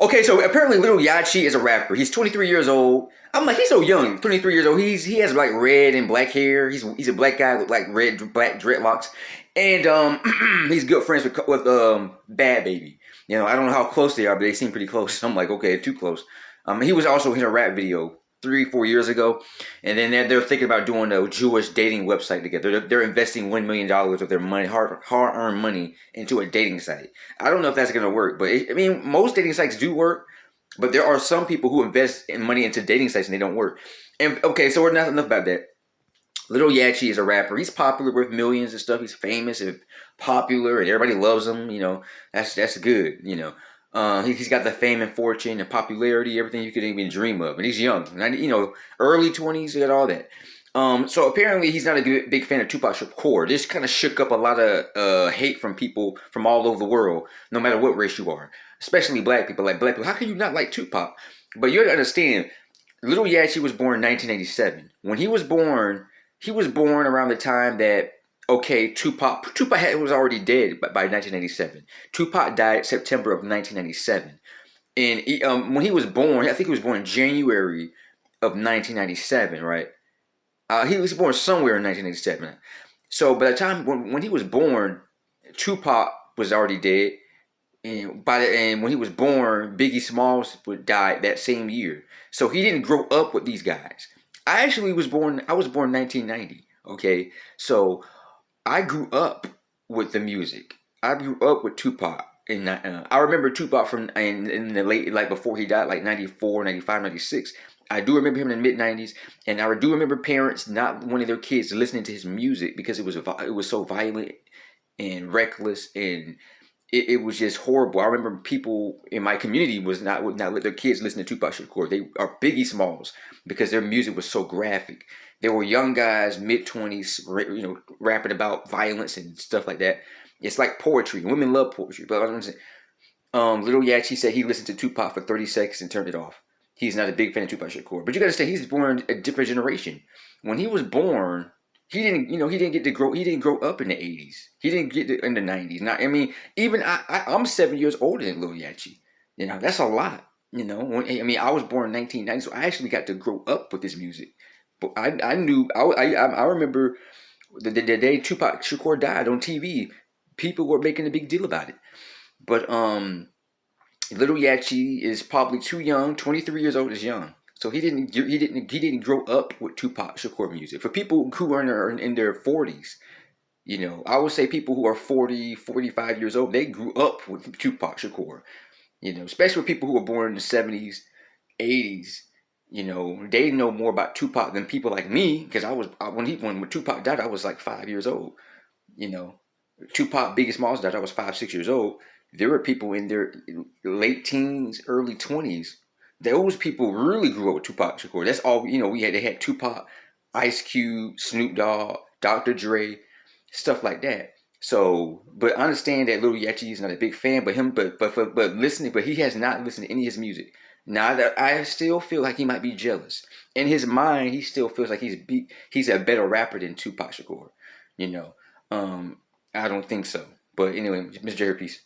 Okay, so apparently Little Yatchy is a rapper. He's 23 years old. I'm like, he's so young, 23 years old. He has like red and black hair. He's a black guy with like red black dreadlocks, and he's good friends with Bad Baby. You know, I don't know how close they are, but they seem pretty close. I'm like, okay, too close. He was also in a rap video 3 4 years ago, and then they're thinking about doing a Jewish dating website together. They're investing $1 million of their money, hard earned money, into a dating site. I don't know if that's gonna work, but I mean, most dating sites do work, but there are some people who invest in money into dating sites and they don't work. And okay, so we're not enough about that. Little Yatchy is a rapper. He's popular with millions and stuff. He's famous and popular, and everybody loves him. You know, that's good. You know, he's got the fame and fortune and popularity, everything you could even dream of. And he's young, you know, early 20s. He got all that. So apparently he's not a big fan of Tupac Shakur. This kind of shook up a lot of hate from people from all over the world, no matter what race you are, especially black people. Like black people, how can you not like Tupac? But you gotta understand, Little Yatchy was born in 1987. When he was born around the time that, okay, Tupac was already dead by 1987. Tupac died September of 1997. And when he was born, I think he was born in January of 1997, right? He was born somewhere in 1987. So by the time when he was born, Tupac was already dead. And when he was born, Biggie Smalls died that same year. So he didn't grow up with these guys. I was born in 1990. Okay, so I grew up with the music. I grew up with Tupac. And I remember Tupac from in the late, like before he died, like 94, 95, 96. I do remember him in the mid 90s, and I do remember parents not wanting their kids listening to his music because it was so violent and reckless, and it was just horrible. I remember people in my community would not let their kids listen to Tupac Shakur. They are Biggie Smalls because their music was so graphic. They were young guys, mid-20s, you know, rapping about violence and stuff like that. It's like poetry. Women love poetry. But I'm saying, Little Yachty said he listened to Tupac for 30 seconds and turned it off. He's not a big fan of Tupac Shakur. But you got to say he's born a different generation. When he was born, he didn't grow up in the 80s. He didn't get in the 90s. Now, I mean, even I'm 7 years older than Lil Yachty. You know, that's a lot. You know, I was born in 1990, so I actually got to grow up with this music. But I knew, I remember the day Tupac Shakur died on TV, people were making a big deal about it. But Little Yachty is probably too young. 23 years old is young. So he didn't grow up with Tupac Shakur music. For people who are in their 40s, you know, I would say people who are 40, 45 years old, they grew up with Tupac Shakur. You know, especially people who were born in the 70s, 80s. You know, they know more about Tupac than people like me, because when Tupac died, I was like 5 years old. You know, Tupac, Biggie Smalls died, I was 5 6 years old. There were people in their late teens, early 20s. Those people really grew up with Tupac Shakur. That's all, you know, they had Tupac, Ice Cube, Snoop Dogg, Dr. Dre, stuff like that. So, but I understand that Lil Yachty is not a big fan, but he has not listened to any of his music. Now that I still feel like he might be jealous. In his mind, he still feels like he's a better rapper than Tupac Shakur. You know, I don't think so. But anyway, Mr. Jerry, peace.